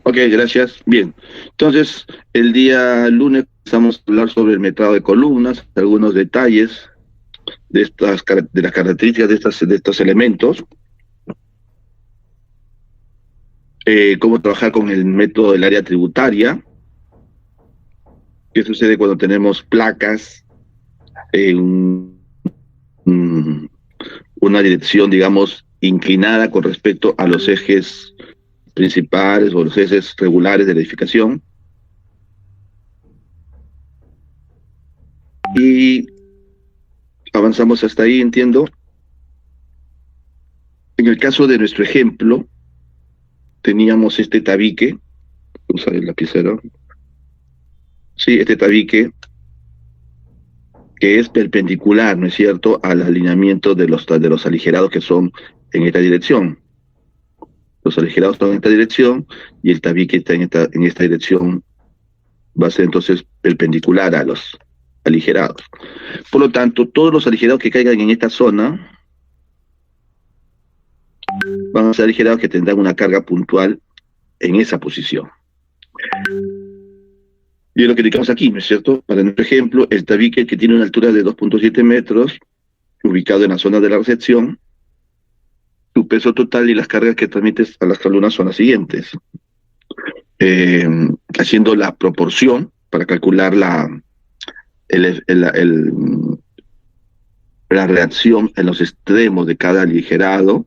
Ok, gracias. Bien. Entonces, el día lunes vamos a hablar sobre el metrado de columnas, algunos detalles de las características de estos elementos, cómo trabajar con el método del área tributaria, qué sucede cuando tenemos placas en una dirección, digamos, inclinada con respecto a los ejes principales o los ejes regulares de la edificación. Y avanzamos hasta ahí, entiendo. En el caso de nuestro ejemplo, teníamos este tabique, usar el lapicero, sí, este tabique que es perpendicular, ¿no es cierto?, al alineamiento de los aligerados que son en esta dirección. Los aligerados están en esta dirección y el tabique está en esta dirección, va a ser entonces perpendicular a los aligerados. Por lo tanto, todos los aligerados que caigan en esta zona van a ser aligerados que tendrán una carga puntual en esa posición. Y es lo que indicamos aquí, ¿no es cierto? Para nuestro ejemplo, el tabique que tiene una altura de 2.7 metros, ubicado en la zona de la recepción, su peso total y las cargas que transmites a las columnas son las siguientes. Haciendo la proporción para calcular la reacción en los extremos de cada aligerado,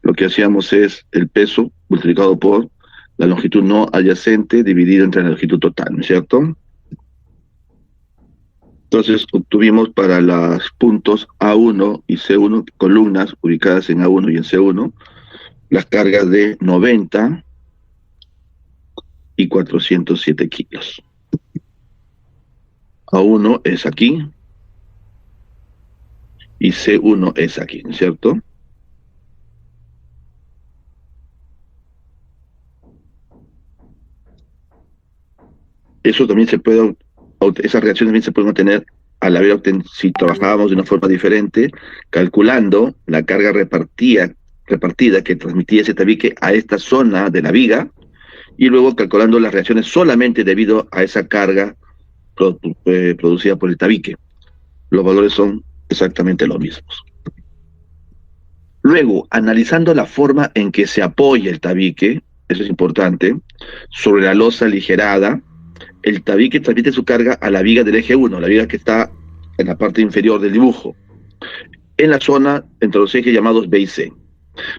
lo que hacíamos es el peso multiplicado por la longitud no adyacente dividido entre la longitud total, ¿no es cierto? Entonces obtuvimos para los puntos A1 y C1, columnas ubicadas en A1 y en C1, las cargas de 90 y 407 kilos. A1 es aquí y C1 es aquí, ¿no es cierto? Eso también se puede, esas reacciones también se pueden obtener al haber si trabajábamos de una forma diferente, calculando la carga repartida que transmitía ese tabique a esta zona de la viga, y luego calculando las reacciones solamente debido a esa carga producida por el tabique. Los valores son exactamente los mismos. Luego, analizando la forma en que se apoya el tabique, eso es importante, sobre la losa aligerada, el tabique transmite su carga a la viga del eje 1, la viga que está en la parte inferior del dibujo, en la zona entre los ejes llamados B y C.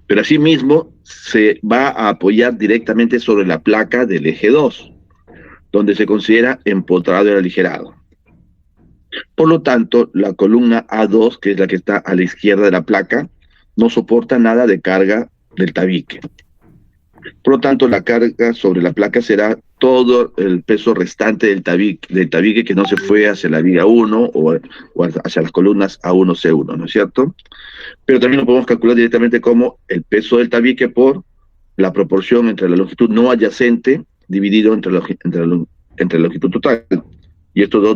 Pero asimismo se va a apoyar directamente sobre la placa del eje 2, donde se considera empotrado el aligerado. Por lo tanto, la columna A2, que es la que está a la izquierda de la placa, no soporta nada de carga del tabique. Por lo tanto, la carga sobre la placa será todo el peso restante del tabique que no se fue hacia la viga 1 o hacia las columnas A1, C1, ¿no es cierto? Pero también lo podemos calcular directamente como el peso del tabique por la proporción entre la longitud no adyacente dividido entre la longitud total. Y esto da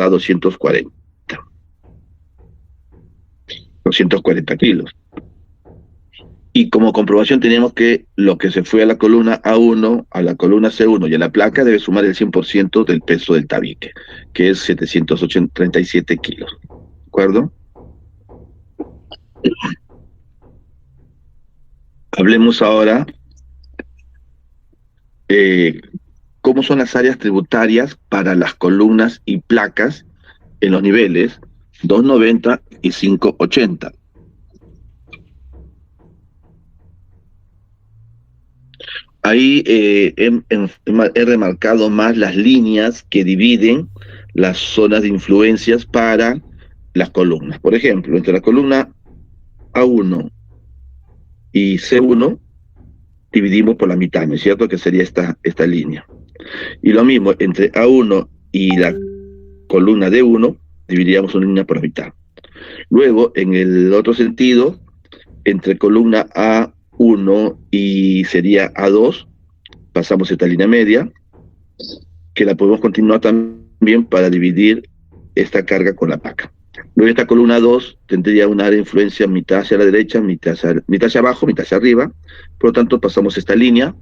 240 kilos. Y como comprobación tenemos que lo que se fue a la columna A1, a la columna C1 y a la placa debe sumar el 100% del peso del tabique, que es 737 kilos. ¿De acuerdo? Hablemos ahora cómo son las áreas tributarias para las columnas y placas en los niveles 290 y 580. Ahí he remarcado más las líneas que dividen las zonas de influencias para las columnas. Por ejemplo, entre la columna A1 y C1 dividimos por la mitad, ¿no es cierto? Que sería esta línea. Y lo mismo, entre A1 y la columna D1 dividiríamos una línea por la mitad. Luego, en el otro sentido, entre columna A1 y sería A2, pasamos esta línea media, que la podemos continuar también para dividir esta carga con la placa. Luego esta columna 2 tendría una área de influencia mitad hacia la derecha, mitad hacia abajo, mitad hacia arriba. Por lo tanto, pasamos esta línea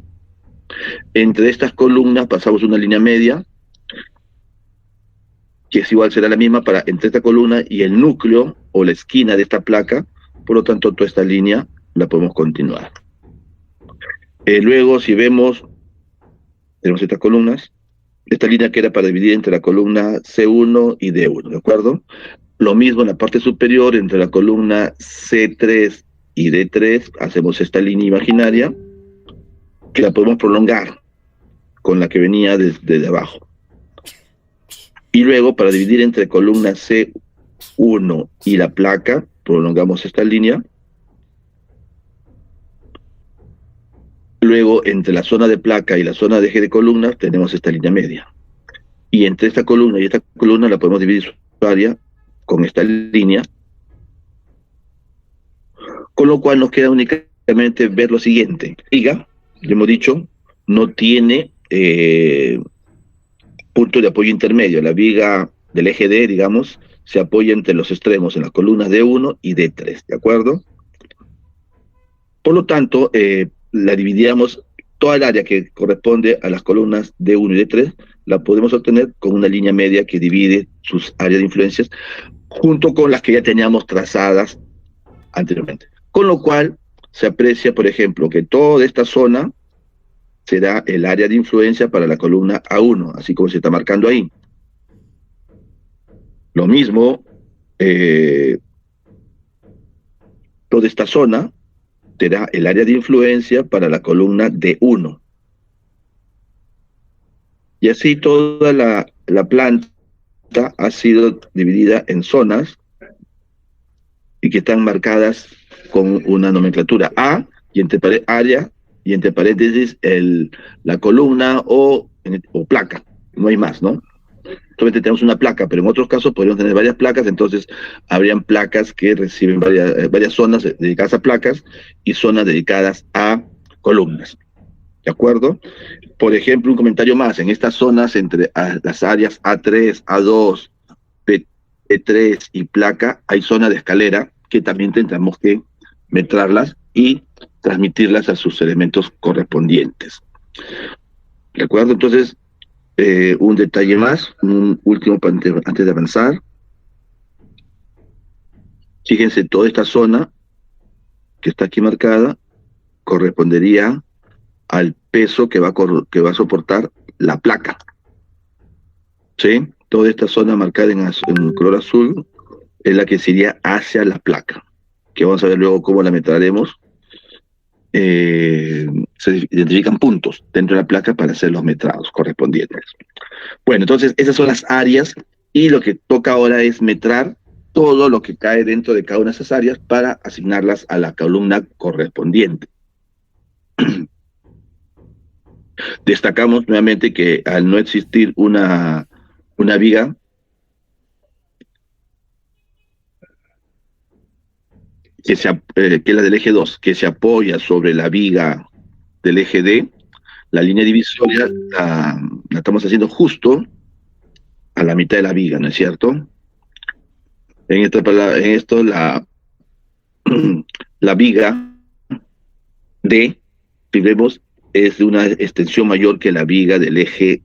Entre estas columnas pasamos una línea media, que es igual, será la misma para entre esta columna y el núcleo o la esquina de esta placa. Por lo tanto, toda esta línea la podemos continuar. Luego, si vemos, tenemos estas columnas, esta línea queda para dividir entre la columna C1 y D1, ¿de acuerdo? Lo mismo en la parte superior, entre la columna C3 y D3, hacemos esta línea imaginaria, que la podemos prolongar con la que venía desde abajo. Y luego, para dividir entre columna C1 y la placa, prolongamos esta línea. Luego, entre la zona de placa y la zona de eje de columna, tenemos esta línea media. Y entre esta columna y esta columna la podemos dividir su área con esta línea. Con lo cual nos queda únicamente ver lo siguiente. Viga, ya hemos dicho, no tiene punto de apoyo intermedio. La viga del eje D, digamos, se apoya entre los extremos, en las columnas D1 y D3, ¿de acuerdo? Por lo tanto, la dividíamos, toda el área que corresponde a las columnas D1 y D3, la podemos obtener con una línea media que divide sus áreas de influencias, junto con las que ya teníamos trazadas anteriormente. Con lo cual, se aprecia, por ejemplo, que toda esta zona será el área de influencia para la columna A1, así como se está marcando ahí. Lo mismo, toda esta zona será el área de influencia para la columna D1. Y así toda la planta ha sido dividida en zonas y que están marcadas con una nomenclatura A, y entre área, y entre paréntesis la columna o placa. No hay más, ¿no? Solamente tenemos una placa, pero en otros casos podríamos tener varias placas, entonces habrían placas que reciben varias zonas dedicadas a placas y zonas dedicadas a columnas. ¿De acuerdo? Por ejemplo, un comentario más, en estas zonas entre las áreas A3, A2, P3 y placa, hay zonas de escalera que también tendremos que metrarlas y transmitirlas a sus elementos correspondientes. ¿De acuerdo? Entonces, un detalle más, un último antes de avanzar. Fíjense, toda esta zona que está aquí marcada correspondería al peso que va a soportar la placa. ¿Sí? Toda esta zona marcada en color azul es la que sería hacia la placa, que vamos a ver luego cómo la metraremos. Se identifican puntos dentro de la placa para hacer los metrados correspondientes. Bueno, entonces esas son las áreas y lo que toca ahora es metrar todo lo que cae dentro de cada una de esas áreas para asignarlas a la columna correspondiente. Destacamos nuevamente que al no existir una viga, que es la del eje 2, que se apoya sobre la viga del eje D, la línea divisoria la estamos haciendo justo a la mitad de la viga, ¿no es cierto? En esto la viga D, si vemos, es de una extensión mayor que la viga del eje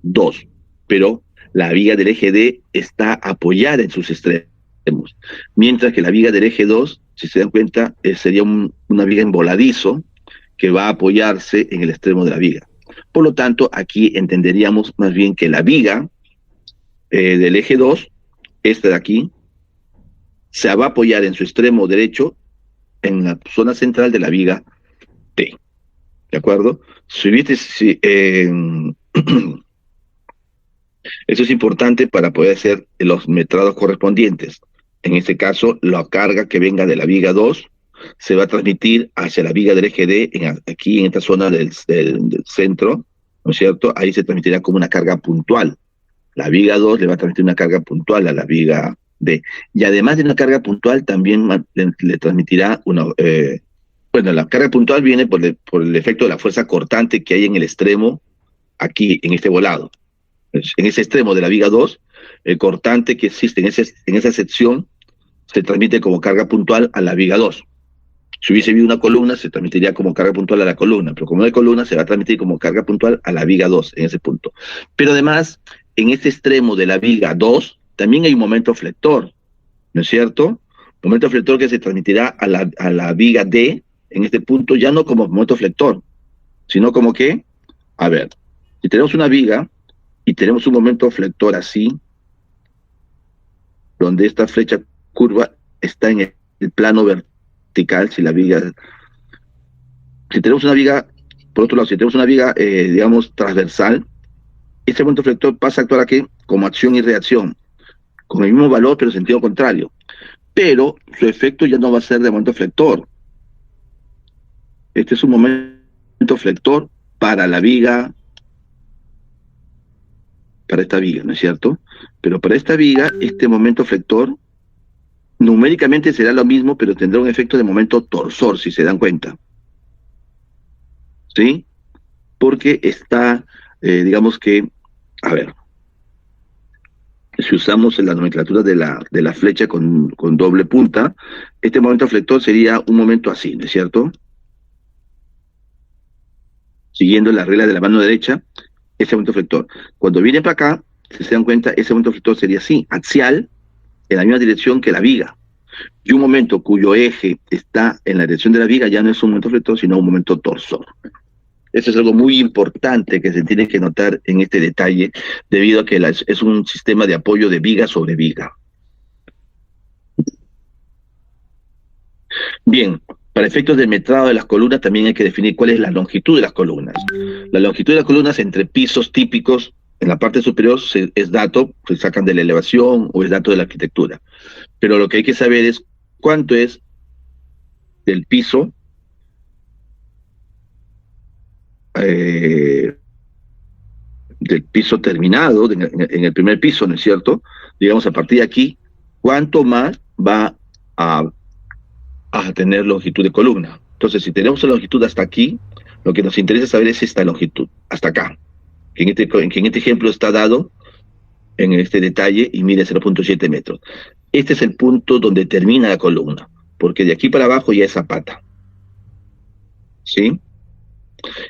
2, pero la viga del eje D está apoyada en sus extremos, mientras que la viga del eje 2, si se dan cuenta, sería una viga en voladizo que va a apoyarse en el extremo de la viga. Por lo tanto, aquí entenderíamos más bien que la viga del eje 2, esta de aquí, se va a apoyar en su extremo derecho en la zona central de la viga T. ¿De acuerdo? Eso es importante para poder hacer los metrados correspondientes. En este caso, la carga que venga de la viga 2 se va a transmitir hacia la viga del eje D, aquí en esta zona del centro, ¿no es cierto? Ahí se transmitirá como una carga puntual. La viga 2 le va a transmitir una carga puntual a la viga D. Y además de una carga puntual, también le transmitirá una... bueno, la carga puntual viene por el efecto de la fuerza cortante que hay en el extremo, aquí, en este volado. En ese extremo de la viga 2, el cortante que existe en esa sección se transmite como carga puntual a la viga 2. Si hubiese habido una columna, se transmitiría como carga puntual a la columna, pero como no hay columna, se va a transmitir como carga puntual a la viga 2 en ese punto. Pero además, en este extremo de la viga 2, también hay un momento flector, ¿no es cierto? Momento flector que se transmitirá a la viga D, en este punto, ya no como momento flector, sino como que, a ver, si tenemos una viga y tenemos un momento flector así, donde esta flecha curva está en el plano vertical, si tenemos una viga, por otro lado, si tenemos una viga, digamos, transversal, este momento flector pasa a actuar aquí como acción y reacción, con el mismo valor, pero en sentido contrario. Pero su efecto ya no va a ser de momento flector. Este es un momento flector para la viga, para esta viga, ¿no es cierto? Pero para esta viga, este momento flector, numéricamente será lo mismo, pero tendrá un efecto de momento torsor, si se dan cuenta. ¿Sí? Porque está, digamos que, a ver, si usamos la nomenclatura de la flecha con doble punta, este momento flector sería un momento así, ¿no es cierto? Siguiendo la regla de la mano derecha, ese momento flector. Cuando viene para acá, si se dan cuenta, ese momento flector sería así, axial, en la misma dirección que la viga. Y un momento cuyo eje está en la dirección de la viga ya no es un momento flector, sino un momento torsor. Eso es algo muy importante que se tiene que notar en este detalle, debido a que es un sistema de apoyo de viga sobre viga. Bien, para efectos del metrado de las columnas también hay que definir cuál es la longitud de las columnas. La longitud de las columnas entre pisos típicos en la parte superior es dato, se sacan de la elevación o es dato de la arquitectura. Pero lo que hay que saber es cuánto es del piso eh, terminado, en el primer piso, ¿no es cierto? Digamos, a partir de aquí, ¿cuánto más va a tener longitud de columna? Entonces, si tenemos la longitud hasta aquí, lo que nos interesa saber es esta longitud, hasta acá, que en este ejemplo está dado en este detalle y mide 0.7 metros. Este es el punto donde termina la columna, porque de aquí para abajo ya es zapata. ¿Sí?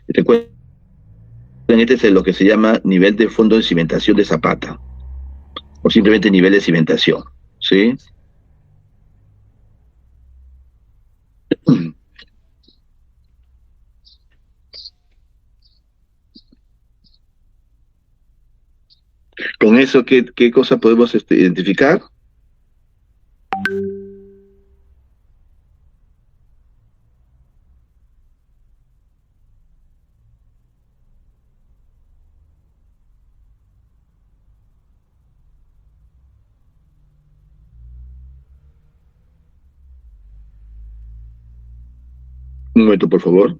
Recuerden, este es lo que se llama nivel de fondo de cimentación de zapata, o simplemente nivel de cimentación. ¿Sí? Con eso, ¿qué cosa podemos identificar? Un momento, por favor.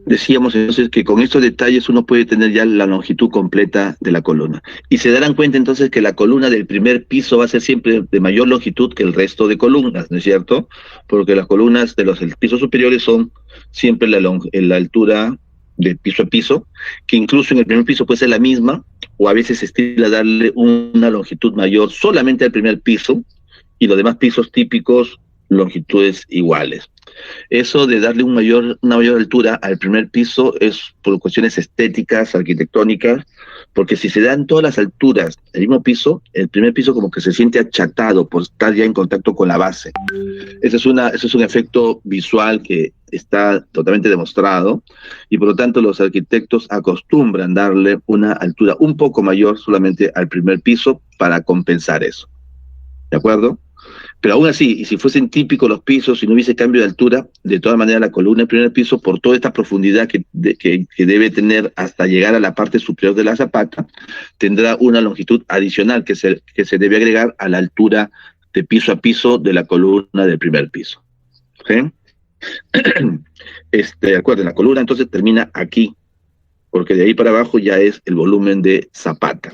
Decíamos entonces que con estos detalles uno puede tener ya la longitud completa de la columna. Y se darán cuenta entonces que la columna del primer piso va a ser siempre de mayor longitud que el resto de columnas, ¿no es cierto? Porque las columnas de los pisos superiores son siempre la altura de piso a piso, que incluso en el primer piso puede ser la misma, o a veces se estila darle una longitud mayor solamente al primer piso, y los demás pisos típicos longitudes iguales. Eso de darle una mayor altura al primer piso es por cuestiones estéticas, arquitectónicas, porque si se dan todas las alturas del mismo piso, el primer piso como que se siente achatado por estar ya en contacto con la base. Ese es un efecto visual que está totalmente demostrado, y por lo tanto los arquitectos acostumbran darle una altura un poco mayor solamente al primer piso para compensar eso. ¿De acuerdo? Pero aún así, y si fuesen típicos los pisos, si no hubiese cambio de altura, de todas maneras la columna del primer piso, por toda esta profundidad que debe tener hasta llegar a la parte superior de la zapata, tendrá una longitud adicional que se debe agregar a la altura de piso a piso de la columna del primer piso. ¿Sí? Acuerden, la columna entonces termina aquí, porque de ahí para abajo ya es el volumen de zapata.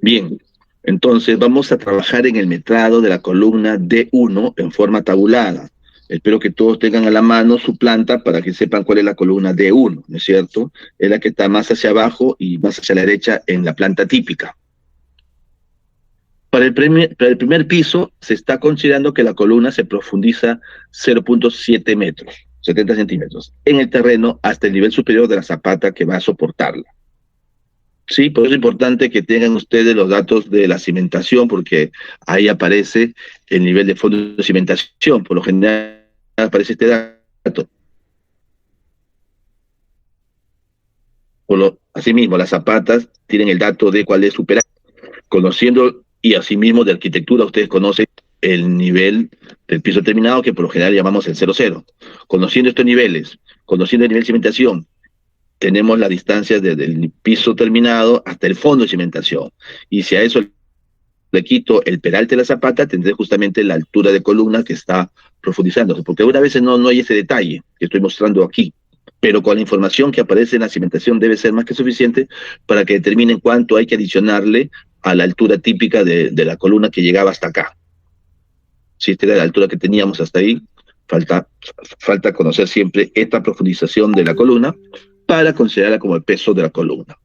Bien, entonces vamos a trabajar en el metrado de la columna D1 en forma tabulada. Espero que todos tengan a la mano su planta para que sepan cuál es la columna D1, ¿no es cierto? Es la que está más hacia abajo y más hacia la derecha en la planta típica. Para el primer piso se está considerando que la columna se profundiza 0.7 metros, 70 centímetros, en el terreno hasta el nivel superior de la zapata que va a soportarla. Sí, por eso es importante que tengan ustedes los datos de la cimentación, porque ahí aparece el nivel de fondo de cimentación. Por lo general aparece este dato. Asimismo, las zapatas tienen el dato de cuál es su peraje. Conociendo, y asimismo de arquitectura, ustedes conocen el nivel del piso terminado, que por lo general llamamos el 00. Conociendo estos niveles, conociendo el nivel de cimentación, tenemos la distancia desde el piso terminado hasta el fondo de cimentación. Y si a eso le quito el peralte de la zapata, tendré justamente la altura de columna que está profundizándose, porque algunas veces no hay ese detalle que estoy mostrando aquí, pero con la información que aparece en la cimentación debe ser más que suficiente para que determinen cuánto hay que adicionarle a la altura típica de la columna que llegaba hasta acá. Si esta era la altura que teníamos hasta ahí, falta conocer siempre esta profundización de la columna para considerarla como el peso de la columna.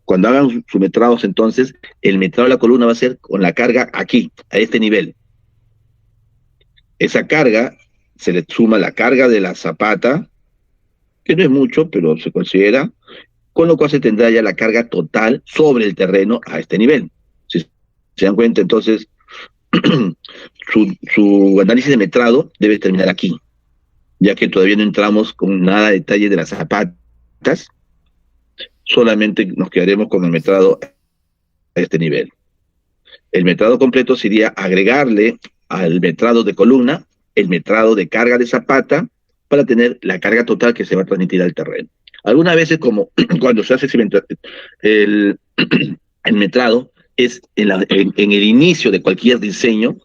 Cuando hagan sus metrados, entonces, el metrado de la columna va a ser con la carga aquí, a este nivel. Esa carga se le suma la carga de la zapata, que no es mucho, pero se considera, con lo cual se tendrá ya la carga total sobre el terreno a este nivel. Si se dan cuenta, entonces, su análisis de metrado debe terminar aquí, ya que todavía no entramos con nada de detalle de las zapatas, solamente nos quedaremos con el metrado a este nivel. El metrado completo sería agregarle al metrado de columna el metrado de carga de zapata para tener la carga total que se va a transmitir al terreno. Algunas veces, como cuando se hace el metrado, es en el inicio de cualquier diseño,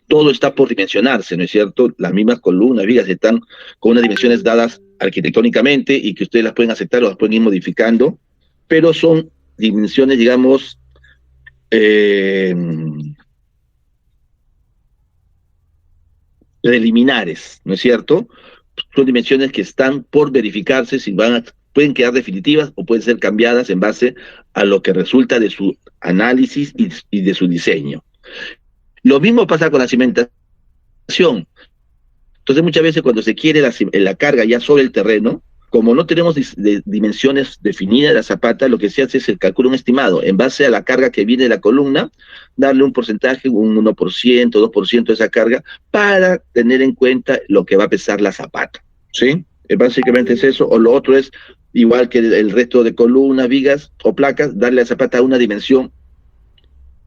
todo está por dimensionarse, ¿no es cierto? Las mismas columnas, vigas están con unas dimensiones dadas arquitectónicamente y que ustedes las pueden aceptar o las pueden ir modificando, pero son dimensiones, digamos, preliminares, ¿no es cierto? Son dimensiones que están por verificarse si pueden quedar definitivas o pueden ser cambiadas en base a lo que resulta de su análisis y de su diseño. Lo mismo pasa con la cimentación. Entonces muchas veces cuando se quiere la carga ya sobre el terreno, como no tenemos dimensiones definidas de la zapata, lo que se hace es el cálculo un estimado. En base a la carga que viene de la columna, darle un porcentaje, un 1%, 2% de esa carga, para tener en cuenta lo que va a pesar la zapata. ¿Sí? Básicamente es eso. O lo otro es, igual que el resto de columnas, vigas o placas, darle a la zapata una dimensión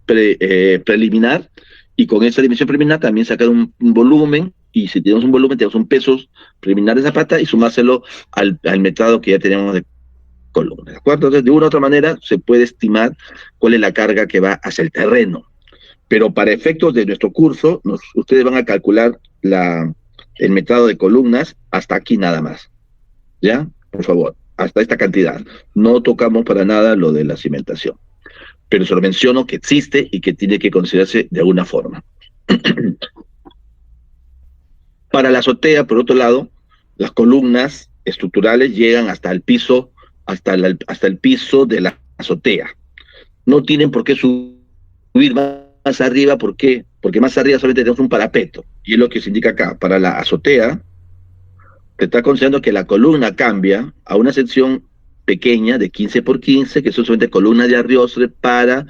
preliminar, y con esa dimensión preliminar también sacar un volumen, y si tenemos un volumen tenemos un peso preliminar de zapata y sumárselo al metrado que ya tenemos de columna, ¿de acuerdo? Entonces, de una u otra manera se puede estimar cuál es la carga que va hacia el terreno, pero para efectos de nuestro curso, ustedes van a calcular el metrado de columnas hasta aquí nada más, ¿ya? Por favor, hasta esta cantidad. No tocamos para nada lo de la cimentación, pero se lo menciono que existe y que tiene que considerarse de alguna forma. Para la azotea, por otro lado, las columnas estructurales llegan hasta el piso, hasta el piso de la azotea. No tienen por qué subir más arriba. ¿Por qué? Porque más arriba solamente tenemos un parapeto, y es lo que se indica acá. Para la azotea, te está considerando que la columna cambia a una sección pequeña de 15 por 15, que son solamente columnas de arriostre para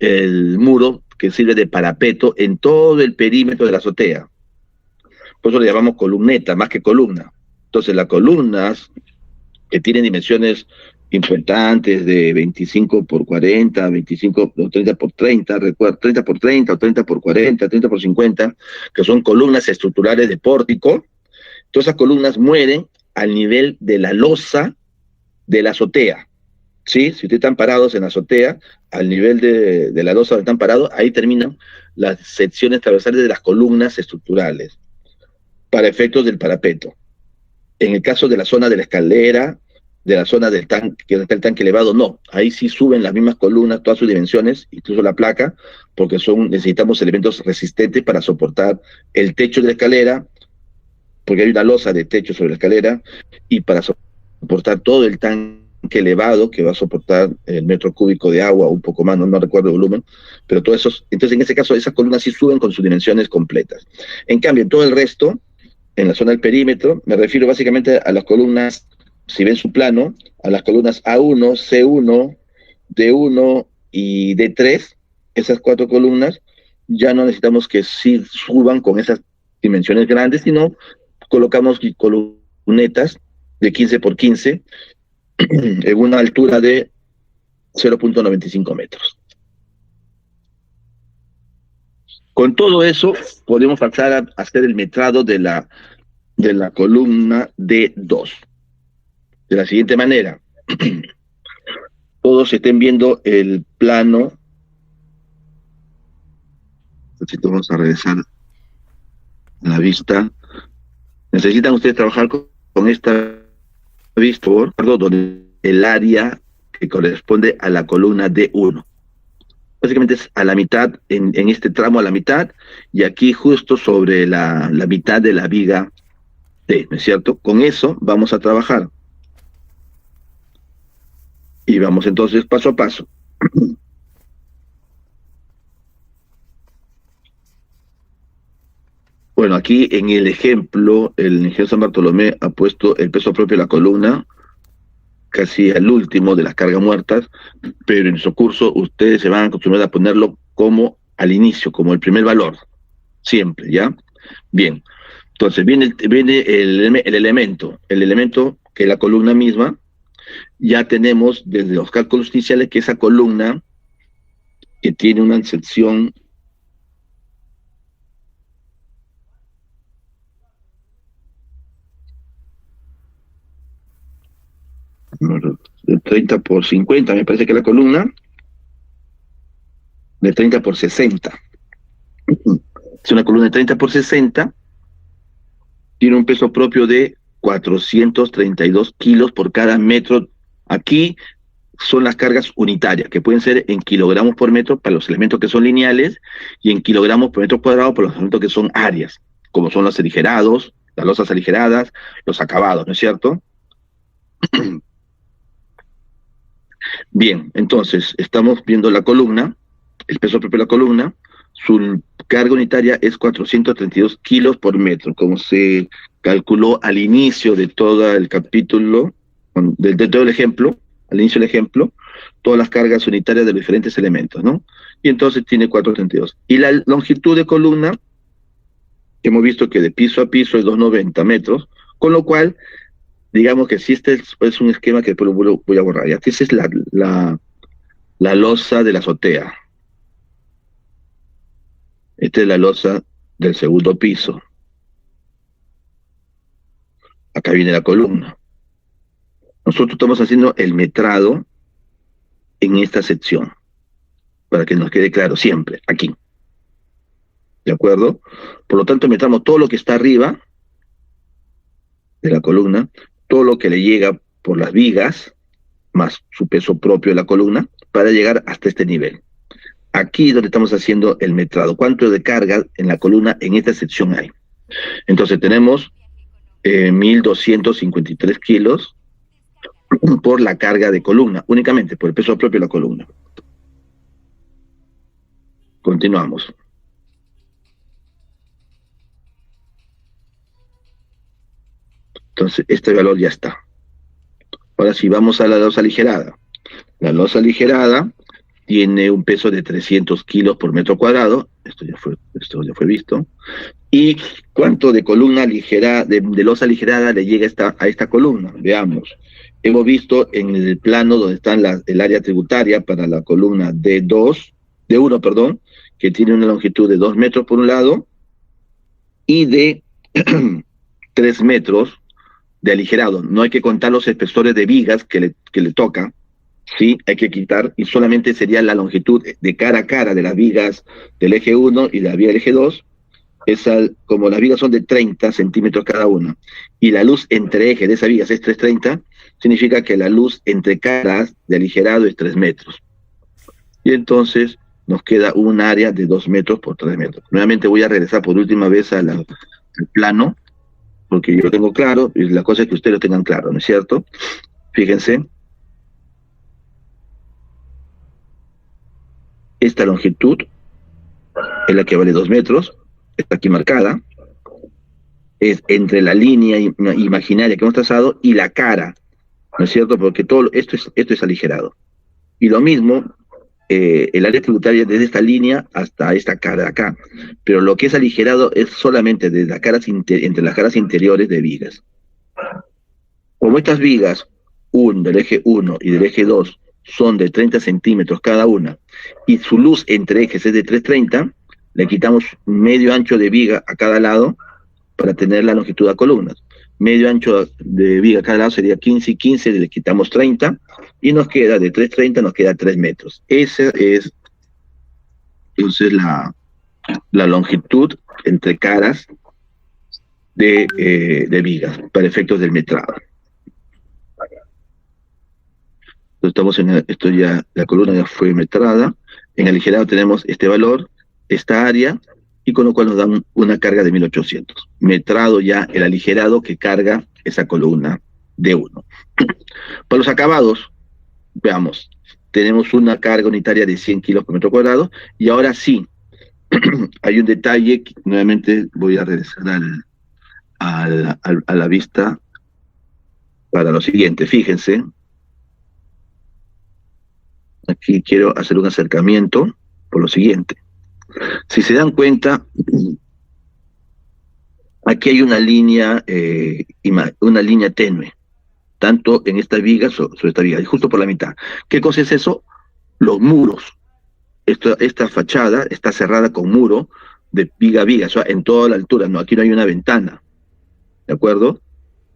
el muro que sirve de parapeto en todo el perímetro de la azotea. Por eso le llamamos columneta, más que columna. Entonces, las columnas que tienen dimensiones importantes de 25 por 40, 25 o 30 por 30, recuerda, 30 por 30 o 30 por 40, 30 por 50, que son columnas estructurales de pórtico. Todas esas columnas mueren al nivel de la losa de la azotea, ¿sí? Si ustedes están parados en la azotea, al nivel de la losa donde están parados, ahí terminan las secciones transversales de las columnas estructurales, para efectos del parapeto. En el caso de la zona de la escalera, de la zona del tanque, que está el tanque elevado, no. Ahí sí suben las mismas columnas, todas sus dimensiones, incluso la placa, porque necesitamos elementos resistentes para soportar el techo de la escalera, porque hay una losa de techo sobre la escalera, y para soportar todo el tanque elevado que va a soportar el metro cúbico de agua, un poco más, no recuerdo el volumen, pero todo eso, entonces en ese caso esas columnas sí suben con sus dimensiones completas. En cambio, en todo el resto, en la zona del perímetro, me refiero básicamente a las columnas, si ven su plano, a las columnas A1, C1, D1 y D3, esas 4 columnas, ya no necesitamos que sí suban con esas dimensiones grandes, sino colocamos columnetas de 15 por 15 en una altura de 0.95 metros. Con todo eso, podemos pasar a hacer el metrado de la columna D2. De la siguiente manera, todos estén viendo el plano. Vamos a regresar a la vista. Necesitan ustedes trabajar con esta vista, donde el área que corresponde a la columna D1. Básicamente es a la mitad, en este tramo a la mitad, y aquí justo sobre la mitad de la viga D, ¿no es cierto? Con eso vamos a trabajar. Y vamos entonces paso a paso. Bueno, aquí en el ejemplo, el ingeniero San Bartolomé ha puesto el peso propio de la columna, casi al último de las cargas muertas, pero en su curso ustedes se van a acostumbrar a ponerlo como al inicio, como el primer valor, siempre, ¿ya? Bien, entonces viene el elemento que es la columna misma. Ya tenemos desde los cálculos iniciales que esa columna, que tiene una sección de 30 por 50, me parece que la columna, de 30 por 60. Es una columna de 30 por 60, tiene un peso propio de 432 kilos por cada metro. Aquí son las cargas unitarias, que pueden ser en kilogramos por metro para los elementos que son lineales y en kilogramos por metro cuadrado para los elementos que son áreas, como son los aligerados, las losas aligeradas, los acabados, ¿no es cierto? Bien, entonces estamos viendo la columna, el peso propio de la columna, su carga unitaria es 432 kilos por metro, como se calculó al inicio de todo el capítulo, de todo el ejemplo, al inicio del ejemplo, todas las cargas unitarias de los diferentes elementos, ¿no? Y entonces tiene 432. Y la longitud de columna, hemos visto que de piso a piso es 290 metros, con lo cual, digamos que si este es un esquema que después lo voy a borrar, ya. Esta es la losa de la azotea. Esta es la losa del segundo piso. Acá viene la columna. Nosotros estamos haciendo el metrado en esta sección, para que nos quede claro siempre, aquí. ¿De acuerdo? Por lo tanto, metramos todo lo que está arriba de la columna, todo lo que le llega por las vigas, más su peso propio de la columna, para llegar hasta este nivel. Aquí es donde estamos haciendo el metrado. ¿Cuánto de carga en la columna en esta sección hay? Entonces tenemos 1.253 kilos por la carga de columna, únicamente por el peso propio de la columna. Continuamos. Entonces, este valor ya está. Ahora sí, vamos a la losa aligerada. La losa aligerada tiene un peso de 300 kilos por metro cuadrado. Esto ya fue visto. ¿Y cuánto de columna ligera, de losa aligerada le llega a esta columna? Veamos. Hemos visto en el plano donde está el área tributaria para la columna D1, que tiene una longitud de 2 metros por un lado y de 3 metros de aligerado. No hay que contar los espesores de vigas que le toca, ¿sí? Hay que quitar, y solamente sería la longitud de cara a cara de las vigas del eje 1 y de la viga del eje 2. Como las vigas son de 30 centímetros cada una, y la luz entre ejes de esas vigas es 330, significa que la luz entre caras de aligerado es 3 metros. Y entonces nos queda un área de 2 metros por 3 metros. Nuevamente voy a regresar por última vez al plano, porque yo lo tengo claro, y la cosa es que ustedes lo tengan claro, ¿no es cierto? Fíjense, esta longitud es la que vale 2 metros, está aquí marcada, es entre la línea imaginaria que hemos trazado y la cara, ¿no es cierto? Porque todo esto es aligerado. Y lo mismo, el área tributaria desde esta línea hasta esta cara de acá. Pero lo que es aligerado es solamente desde las caras entre las caras interiores de vigas. Como estas vigas, del eje 1 y del eje 2, son de 30 centímetros cada una, y su luz entre ejes es de 330, le quitamos medio ancho de viga a cada lado para tener la longitud de columnas. Medio ancho de viga a cada lado sería 15 y 15, le quitamos 30, y nos queda de 330, nos queda 3 metros. Esa es entonces la longitud entre caras de vigas, para efectos del metrado. Estamos en esto ya, la columna ya fue metrada. En el aligerado tenemos este valor, esta área, y con lo cual nos dan una carga de 1800. Metrado ya el aligerado que carga esa columna de 1. Para los acabados, veamos, tenemos una carga unitaria de 100 kilos por metro cuadrado, y ahora sí, hay un detalle, que nuevamente voy a regresar a la vista para lo siguiente. Fíjense, aquí quiero hacer un acercamiento por lo siguiente. Si se dan cuenta, aquí hay una línea tenue, tanto en esta viga sobre esta viga, y justo por la mitad. ¿Qué cosa es eso? Los muros. Esta fachada está cerrada con muro de viga a viga, o sea, en toda la altura. No, aquí no hay una ventana, ¿de acuerdo?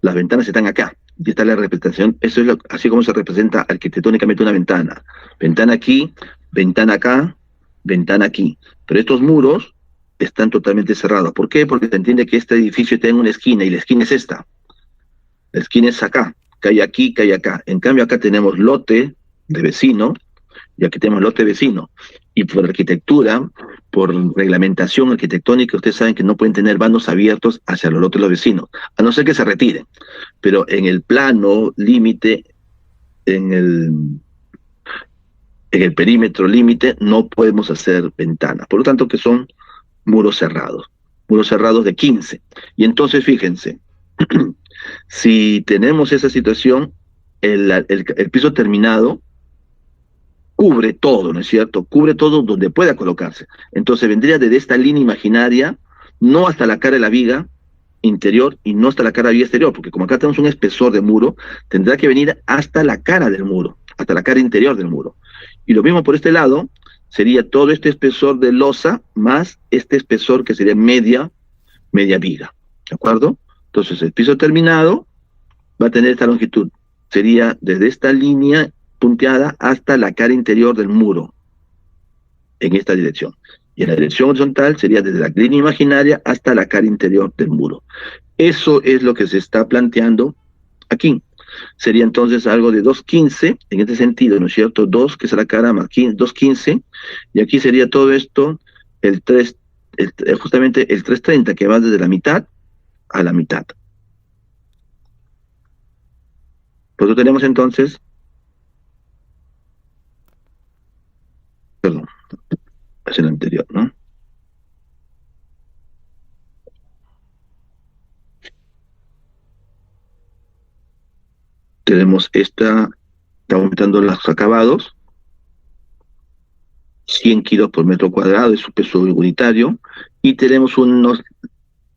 Las ventanas están acá. Y esta es la representación, eso es así como se representa arquitectónicamente una ventana. Ventana aquí, ventana acá, ventana aquí. Pero estos muros están totalmente cerrados. ¿Por qué? Porque se entiende que este edificio está en una esquina, y la esquina es esta. La esquina es acá, que hay aquí, que hay acá. En cambio acá tenemos lote de vecino, y aquí tenemos lote vecino. Y por arquitectura, por reglamentación arquitectónica, ustedes saben que no pueden tener vanos abiertos hacia los lotes de los vecinos, a no ser que se retiren. Pero en el plano límite, en el perímetro límite, no podemos hacer ventanas. Por lo tanto, que son muros cerrados de 15. Y entonces, fíjense, si tenemos esa situación, el piso terminado cubre todo, ¿no es cierto? Cubre todo donde pueda colocarse. Entonces vendría desde esta línea imaginaria, no hasta la cara de la viga interior y no hasta la cara de la viga exterior, porque como acá tenemos un espesor de muro, tendrá que venir hasta la cara del muro, hasta la cara interior del muro. Y lo mismo por este lado, sería todo este espesor de losa más este espesor que sería media viga, ¿de acuerdo? Entonces el piso terminado va a tener esta longitud, sería desde esta línea punteada hasta la cara interior del muro, en esta dirección. Y en la dirección horizontal sería desde la línea imaginaria hasta la cara interior del muro. Eso es lo que se está planteando aquí. Sería entonces algo de 2.15, en este sentido, ¿no es cierto? 2, que es la cara más 2.15, y aquí sería todo esto, justamente el 3.30, que va desde la mitad a la mitad. Por eso tenemos entonces, perdón, es el anterior, ¿no? Tenemos está aumentando los acabados, 100 kilos por metro cuadrado es su peso unitario, y tenemos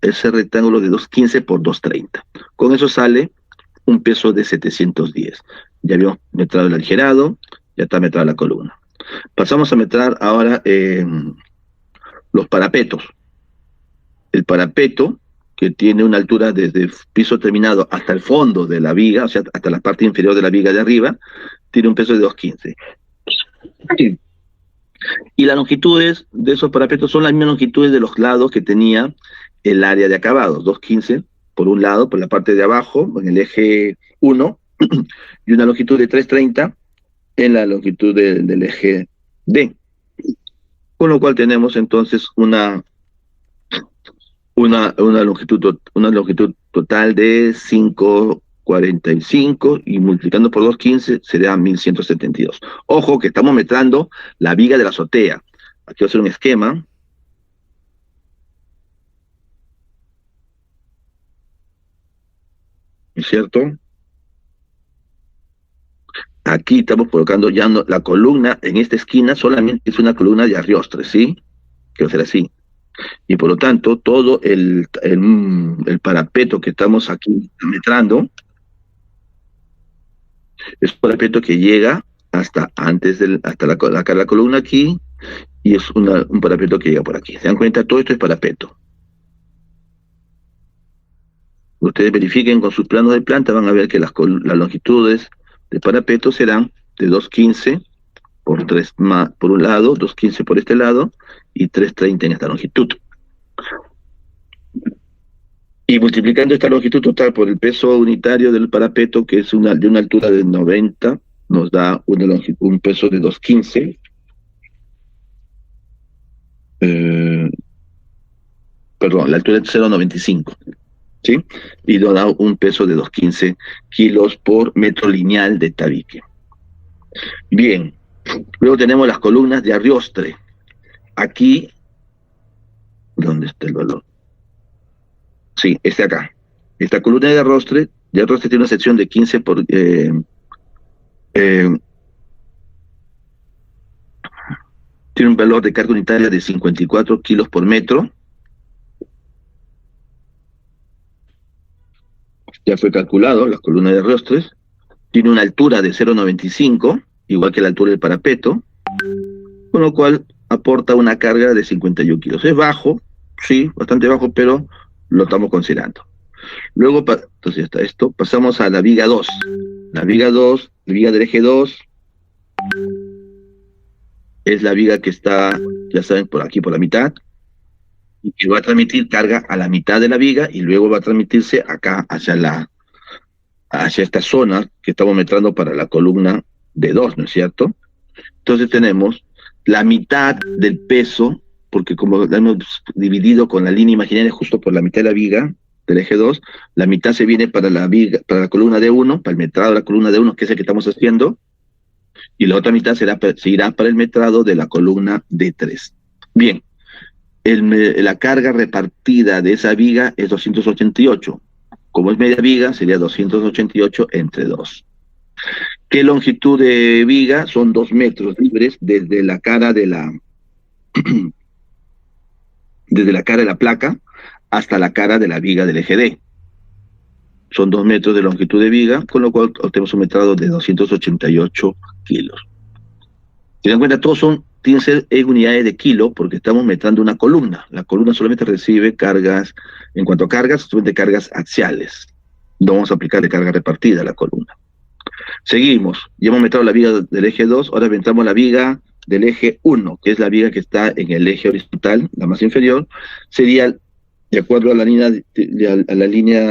ese rectángulo de 2.15 por 2.30. Con eso sale un peso de 710. Ya habíamos metrado el aligerado, ya está metrada la columna. Pasamos a metrar ahora los parapetos. El parapeto, que tiene una altura desde el piso terminado hasta el fondo de la viga, o sea, hasta la parte inferior de la viga de arriba, tiene un peso de 2.15. Y las longitudes de esos parapetos son las mismas longitudes de los lados que tenía el área de acabados, 2.15 por un lado, por la parte de abajo, en el eje 1, y una longitud de 330 en la longitud del eje D. Con lo cual tenemos entonces una longitud total de 545 y multiplicando por 215 sería 1172. Ojo que estamos metrando la viga de la azotea. Aquí voy a hacer un esquema. ¿No es cierto? Aquí estamos colocando ya la columna en esta esquina, solamente es una columna de arriostre, ¿sí? Que va a ser así. Y por lo tanto, todo el parapeto que estamos aquí metrando es un parapeto que llega hasta hasta la cara de la columna aquí, y es un parapeto que llega por aquí. ¿Se dan cuenta? Todo esto es parapeto. Ustedes verifiquen con sus planos de planta, van a ver que las longitudes de parapeto serán de 215 por 3 más por un lado, 215 por este lado, y 330 en esta longitud. Y multiplicando esta longitud total por el peso unitario del parapeto, que es de una altura de 90, nos da un peso de 215. Perdón, la altura es 0,95. ¿Sí? Y nos da un peso de 215 kilos por metro lineal de tabique. Bien, luego tenemos las columnas de arriostre. Aquí, ¿dónde está el valor? Sí, este acá. Esta columna de arrostre tiene una sección de 15 por... tiene un valor de carga unitaria de 54 kilos por metro. Ya fue calculado, las columnas de arrostres. Tiene una altura de 0,95, igual que la altura del parapeto, con lo cual aporta una carga de 51 kilos. Es bajo, sí, bastante bajo, pero lo estamos considerando. Luego, entonces ya está esto, pasamos a la viga 2. La viga 2, la viga del eje 2, es la viga que está, ya saben, por aquí, por la mitad, y que va a transmitir carga a la mitad de la viga, y luego va a transmitirse acá, hacia esta zona que estamos metrando para la columna de 2, ¿no es cierto? Entonces tenemos la mitad del peso, porque como la hemos dividido con la línea imaginaria justo por la mitad de la viga del eje 2, la mitad se viene para la columna de 1, para el metrado de la columna de 1, que es el que estamos haciendo, y la otra mitad se irá para el metrado de la columna de 3. Bien, la carga repartida de esa viga es 288. Como es media viga, sería 288 entre 2. ¿Qué longitud de viga? Son 2 metros libres desde la cara de la placa hasta la cara de la viga del eje D. Son 2 metros de longitud de viga, con lo cual obtenemos un metrado de 288 kilos. Si se dan cuenta, todos tienen que ser en unidades de kilo, porque estamos metrando una columna. La columna solamente recibe cargas, en cuanto a cargas, solamente cargas axiales. No vamos a aplicar de carga repartida a la columna. Seguimos, ya hemos metrado la viga del eje 2, ahora entramos la viga del eje 1, que es la viga que está en el eje horizontal, la más inferior, sería, de acuerdo a la línea,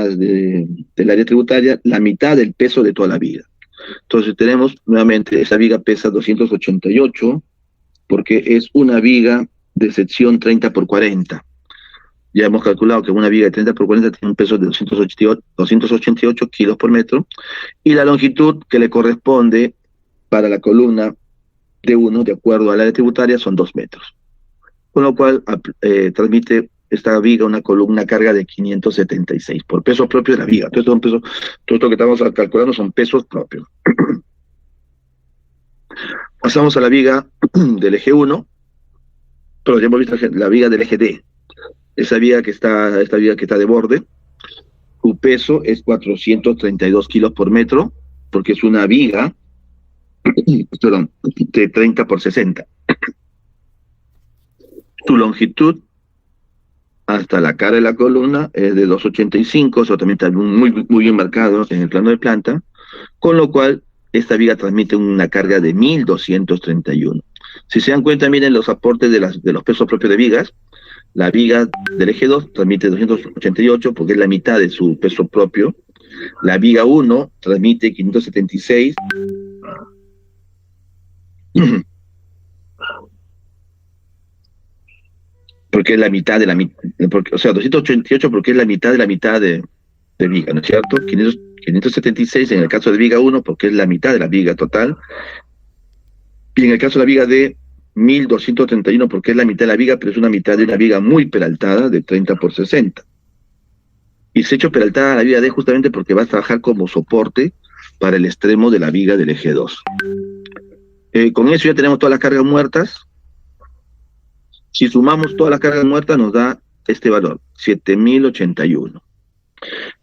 del área tributaria, la mitad del peso de toda la viga. Entonces tenemos, nuevamente, esa viga pesa 288, porque es una viga de sección 30 por 40. Ya hemos calculado que una viga de 30 por 40 tiene un peso de 288 kilos por metro, y la longitud que le corresponde para la columna de 1, de acuerdo al área tributaria, son 2 metros. Con lo cual transmite esta viga una carga de 576 por peso propio de la viga. Todo esto que estamos calculando son pesos propios. Pasamos a la viga del eje 1, pero ya hemos visto la viga del eje D. Esta viga que está de borde, su peso es 432 kilos por metro, porque es una viga, perdón, de 30 por 60. Su longitud hasta la cara de la columna es de 285, eso también está muy bien marcado en el plano de planta, con lo cual esta viga transmite una carga de 1231. Si se dan cuenta, miren los aportes de los pesos propios de vigas. La viga del eje 2 transmite 288 porque es la mitad de su peso propio, La viga 1 transmite 576, porque es la mitad de la mitad, o sea, 288 porque es la mitad de viga, ¿no es cierto? 576 en el caso de viga 1 porque es la mitad de la viga total, y en el caso de la viga de 1231 porque es la mitad de la viga, pero es una mitad de una viga muy peraltada de 30 por 60. Y se ha hecho peraltada la viga D justamente porque va a trabajar como soporte para el extremo de la viga del eje 2. Con eso ya tenemos todas las cargas muertas. Si sumamos todas las cargas muertas nos da este valor, 7081.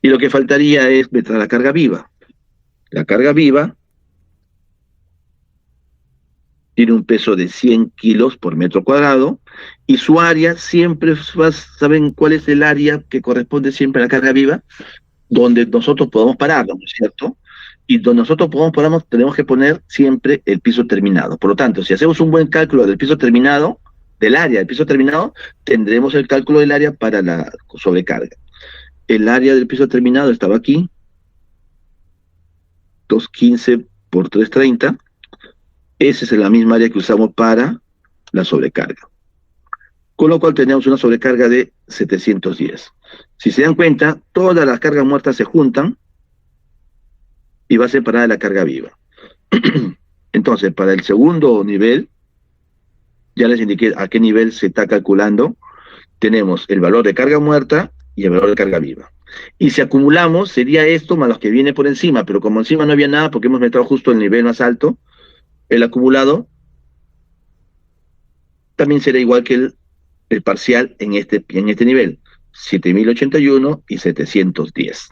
Y lo que faltaría es meter la carga viva. La carga viva tiene un peso de 100 kilos por metro cuadrado y su área siempre, ¿saben cuál es el área que corresponde siempre a la carga viva? Donde nosotros podamos pararla, ¿no es cierto? Y donde nosotros podamos pararnos tenemos que poner siempre el piso terminado. Por lo tanto, si hacemos un buen cálculo del piso terminado, del área del piso terminado, tendremos el cálculo del área para la sobrecarga. El área del piso terminado estaba aquí, 215 por 330. Esa es la misma área que usamos para la sobrecarga. Con lo cual tenemos una sobrecarga de 710. Si se dan cuenta, todas las cargas muertas se juntan y va separada la carga viva. Entonces, para el segundo nivel, ya les indiqué a qué nivel se está calculando, tenemos el valor de carga muerta y el valor de carga viva. Y si acumulamos, sería esto más los que viene por encima, pero como encima no había nada porque hemos metido justo el nivel más alto, el acumulado también será igual que el parcial en este nivel, 7081 y 710.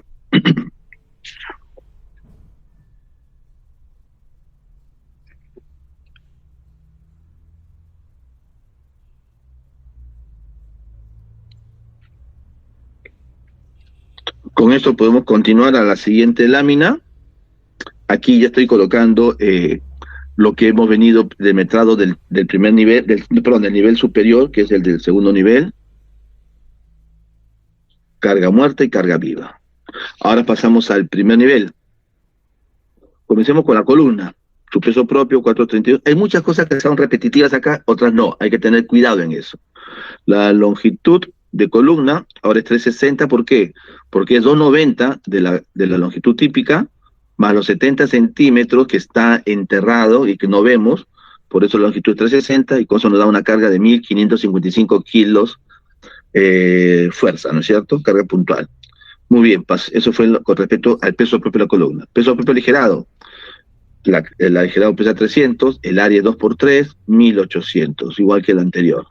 Con esto podemos continuar a la siguiente lámina. Aquí ya estoy colocando lo que hemos venido de metrado del primer nivel, del nivel superior, que es el del segundo nivel. Carga muerta y carga viva. Ahora pasamos al primer nivel. Comencemos con la columna. Su peso propio, 432. Hay muchas cosas que son repetitivas acá, otras no. Hay que tener cuidado en eso. La longitud de columna ahora es 360. ¿Por qué? Porque es 290 de la longitud típica, más los 70 centímetros que está enterrado y que no vemos. Por eso la longitud es 360 y con eso nos da una carga de 1555 kilos fuerza, ¿no es cierto? Carga puntual. Muy bien, eso fue con respecto al peso propio de la columna. Peso propio aligerado. El aligerado pesa 300, el área 2×3, 1800, igual que el anterior.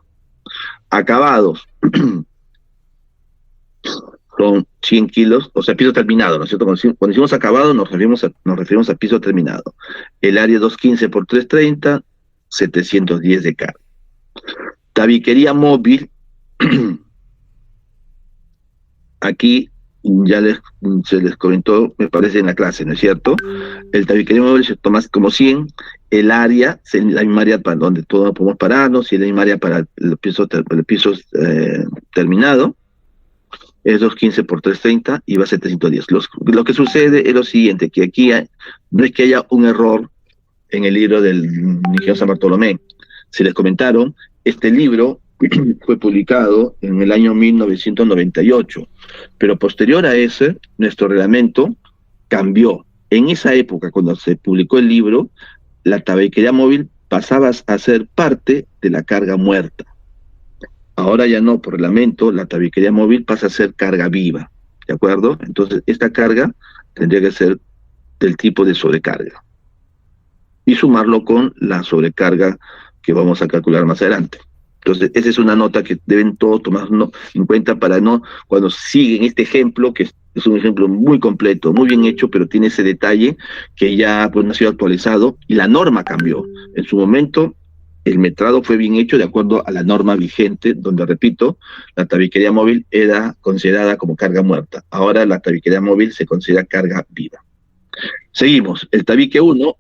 Acabados, son 100 kilos, o sea, piso terminado, ¿no es cierto? Cuando decimos acabado nos referimos a piso terminado. El área 215 por 330, 710 de carga. Tabiquería móvil, aquí ya se les comentó, me parece, en la clase, ¿no es cierto? El tabiquería móvil se toma como 100, el área, es la misma área para donde todos podemos pararnos, y es la misma área para el piso terminado, es 215 por 330 y va a 710. Lo que sucede es lo siguiente, que aquí no es que haya un error en el libro del ingeniero San Bartolomé. Se les comentaron, este libro fue publicado en el año 1998, pero posterior a ese, nuestro reglamento cambió. En esa época, cuando se publicó el libro, la tabiquería móvil pasaba a ser parte de la carga muerta. Ahora ya no, por reglamento, la tabiquería móvil pasa a ser carga viva, ¿de acuerdo? Entonces, esta carga tendría que ser del tipo de sobrecarga y sumarlo con la sobrecarga que vamos a calcular más adelante. Entonces, esa es una nota que deben todos tomar en cuenta para no, cuando siguen este ejemplo, que es un ejemplo muy completo, muy bien hecho, pero tiene ese detalle que ya pues, no ha sido actualizado y la norma cambió. En su momento, el metrado fue bien hecho de acuerdo a la norma vigente, donde, repito, la tabiquería móvil era considerada como carga muerta. Ahora la tabiquería móvil se considera carga viva. Seguimos. El tabique 1,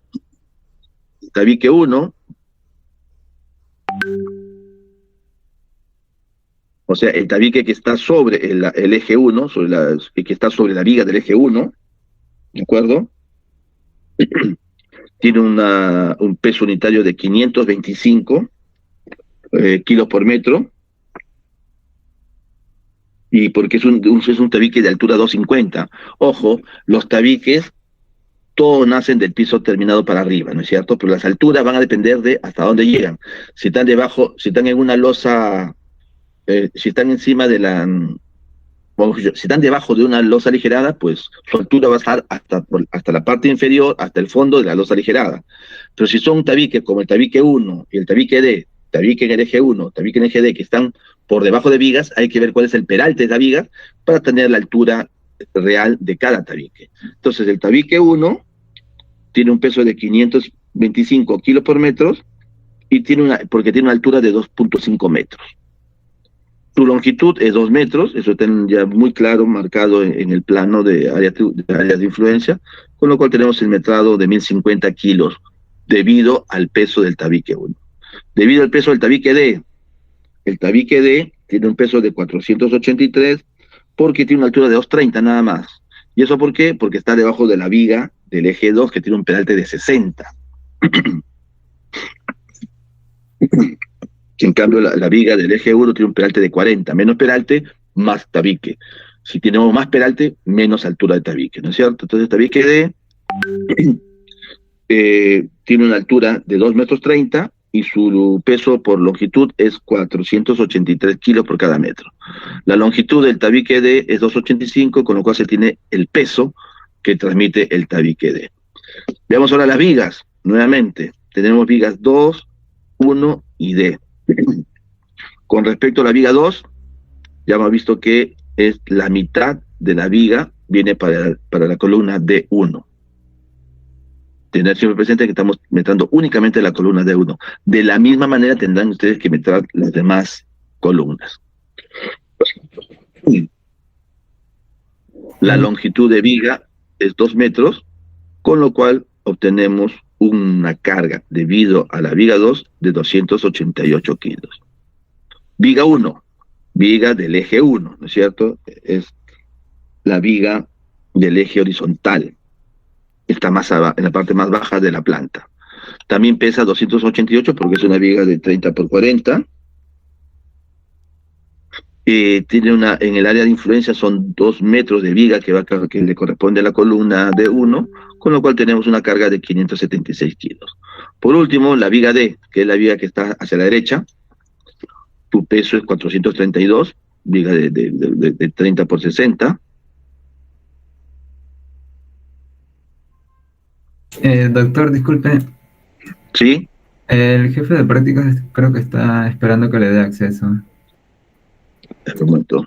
o sea, el tabique que está sobre el eje 1, que está sobre la viga del eje 1, ¿de acuerdo? Tiene un peso unitario de 525 kilos por metro, y porque es un tabique de altura 250. Ojo, los tabiques todos nacen del piso terminado para arriba, ¿no es cierto? Pero las alturas van a depender de hasta dónde llegan. Si están debajo, si están en una losa, si están encima de la, si están debajo de una losa aligerada, pues su altura va a estar hasta la parte inferior, hasta el fondo de la losa aligerada. Pero si son tabiques como el tabique 1 y el tabique D, tabique en el eje 1, tabique en el eje D, que están por debajo de vigas, hay que ver cuál es el peralte de la viga para tener la altura real de cada tabique. Entonces, el tabique 1 tiene un peso de 525 kilos por metro, y porque tiene una altura de 2.5 metros. Su longitud es 2 metros, eso está ya muy claro, marcado en el plano de área de influencia, con lo cual tenemos el metrado de 1050 kilos, debido al peso del tabique 1. Debido al peso del tabique D, el tabique D tiene un peso de 483, porque tiene una altura de 230 nada más. ¿Y eso por qué? Porque está debajo de la viga del eje 2, que tiene un peralte de 60. En cambio, la viga del eje 1 tiene un peralte de 40. Menos peralte, más tabique. Si tenemos más peralte, menos altura de tabique, ¿no es cierto? Entonces, tabique D tiene una altura de 2,30 metros, y su peso por longitud es 483 kilos por cada metro. La longitud del tabique D es 285, con lo cual se tiene el peso que transmite el tabique D. Veamos ahora las vigas, nuevamente. Tenemos vigas 2, 1 y D. Con respecto a la viga 2, ya hemos visto que es la mitad de la viga, viene para la columna D1. Tener siempre presente que estamos metiendo únicamente la columna D1. De la misma manera tendrán ustedes que meter las demás columnas. La longitud de viga es 2 metros, con lo cual obtenemos una carga debido a la viga 2 de 288 kilos. Viga 1, viga del eje 1, ¿no es cierto? Es la viga del eje horizontal. Está en la parte más baja de la planta. También pesa 288 porque es una viga de 30 por 40. Tiene en el área de influencia son 2 metros de viga que le corresponde a la columna D1, con lo cual tenemos una carga de 576 kilos. Por último, la viga D, que es la viga que está hacia la derecha, su peso es 432, viga de 30 por 60. Doctor, disculpe, ¿Sí? el jefe de prácticas creo que está esperando que le dé acceso. Un momento.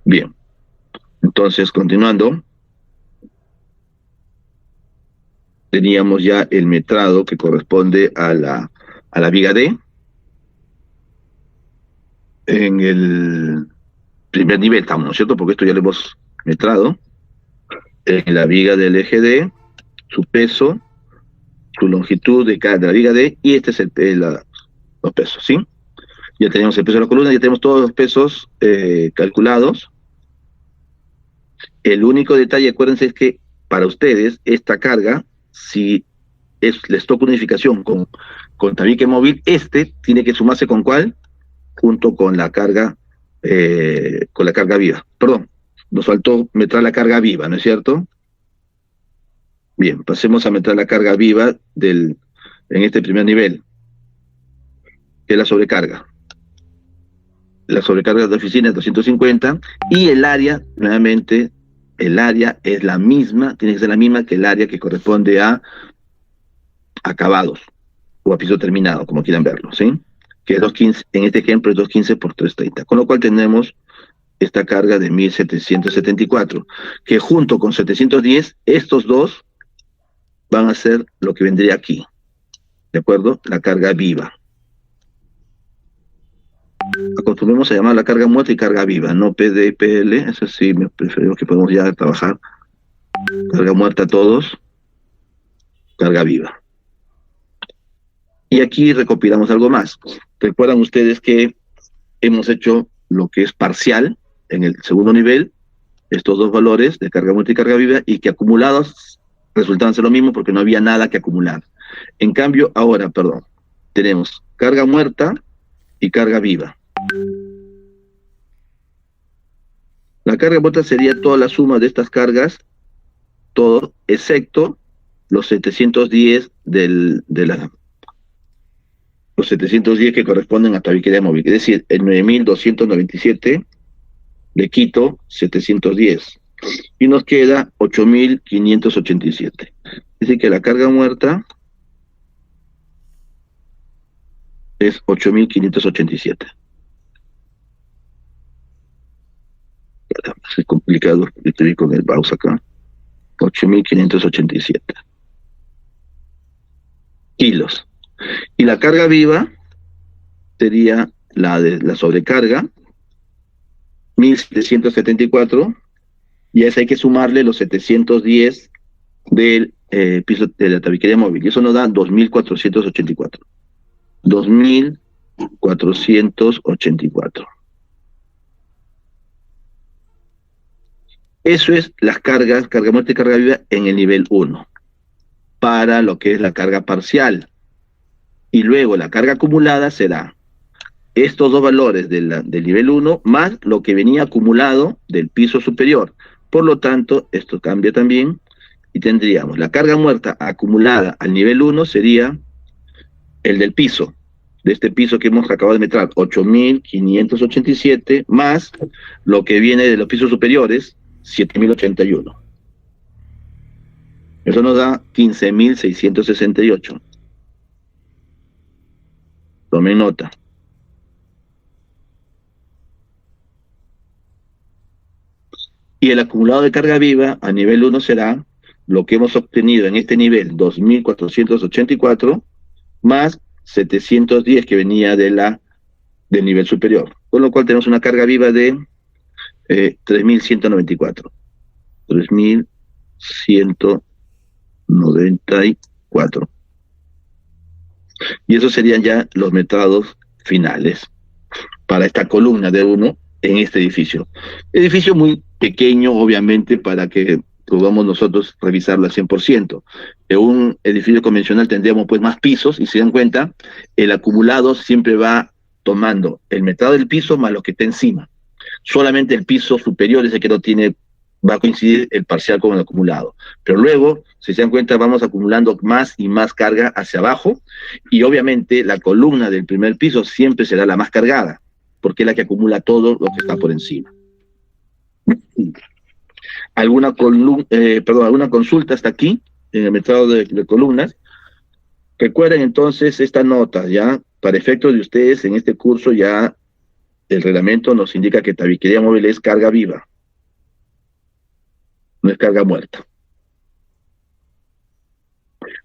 Bien, entonces continuando, teníamos ya el metrado que corresponde a la viga D en el primer nivel, estamos, ¿no es cierto? Porque esto ya lo hemos metrado. En la viga del eje D, su peso, su longitud de la viga D, y este es los pesos, ¿sí? Ya tenemos el peso de la columna, ya tenemos todos los pesos calculados. El único detalle, acuérdense, es que para ustedes esta carga, si les toca una unificación con tabique móvil, tiene que sumarse ¿con cuál? Junto con la carga viva. Perdón, nos faltó meter la carga viva, ¿no es cierto? Bien, pasemos a meter la carga viva en este primer nivel, que es la sobrecarga. La sobrecarga de oficina es 250, y el área, nuevamente, el área es la misma, tiene que ser la misma que el área que corresponde a acabados, o a piso terminado, como quieran verlo, ¿sí? Que es 215, en este ejemplo es 215 por 330, con lo cual tenemos esta carga de 1774, que junto con 710, estos dos van a ser lo que vendría aquí, ¿de acuerdo? La carga viva. Acostumbremos a llamar la carga muerta y carga viva, no PDPL, eso sí, me prefiero que podemos ya trabajar. Carga muerta a todos. carga viva. Y aquí recopilamos algo más. Recuerdan ustedes que hemos hecho lo que es parcial en el segundo nivel, estos dos valores de carga muerta y carga viva, y que acumulados resultaban ser lo mismo porque no había nada que acumular. En cambio, ahora, perdón, tenemos carga muerta y carga viva. La carga muerta sería toda la suma de estas cargas, todo, excepto los 710 los 710 que corresponden a tabiquería móvil. Es decir, el 9.297 le quito 710 y nos queda 8.587. Es decir, que la carga muerta es 8.587. Es complicado escribir con el mouse acá. 8.587 kilos. Y la carga viva sería la de la sobrecarga, 1.774, y a esa hay que sumarle los 710 del piso de la tabiquería móvil, y eso nos da 2.484. 2.484. Eso es las cargas, carga muerta y carga viva en el nivel 1, para lo que es la carga parcial. Y luego la carga acumulada será estos dos valores del nivel 1 más lo que venía acumulado del piso superior. Por lo tanto, esto cambia también y tendríamos la carga muerta acumulada al nivel 1 sería el del piso, de este piso que hemos acabado de meter, 8.587, más lo que viene de los pisos superiores, 7.081. Eso nos da 15.668. Tomen nota. Y el acumulado de carga viva a nivel 1 será lo que hemos obtenido en este nivel, 2.484, más 710 que venía del nivel superior. Con lo cual tenemos una carga viva de 3.194. 3.194. Y esos serían ya los metrados finales para esta columna de 1 en este edificio. Edificio muy pequeño, obviamente, para que podamos nosotros revisarlo al 100%. En un edificio convencional tendríamos pues más pisos, y si se dan cuenta, el acumulado siempre va tomando el metrado del piso más lo que está encima. Solamente el piso superior es el que no tiene, va a coincidir el parcial con el acumulado. Pero luego, si se dan cuenta, vamos acumulando más y más carga hacia abajo, y obviamente la columna del primer piso siempre será la más cargada, porque es la que acumula todo lo que está por encima. ¿Alguna consulta hasta aquí en el metrado de columnas? Recuerden entonces esta nota, ya, para efectos de ustedes en este curso, ya el reglamento nos indica que tabiquería móvil es carga viva, no es carga muerta.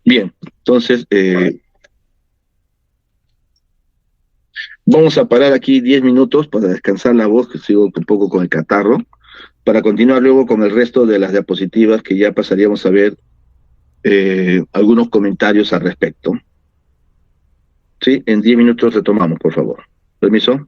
Bien, entonces vamos a parar aquí 10 minutos para descansar la voz, que sigo un poco con el catarro, para continuar luego con el resto de las diapositivas, que ya pasaríamos a ver algunos comentarios al respecto. ¿Sí? En 10 minutos retomamos, por favor. ¿Permiso?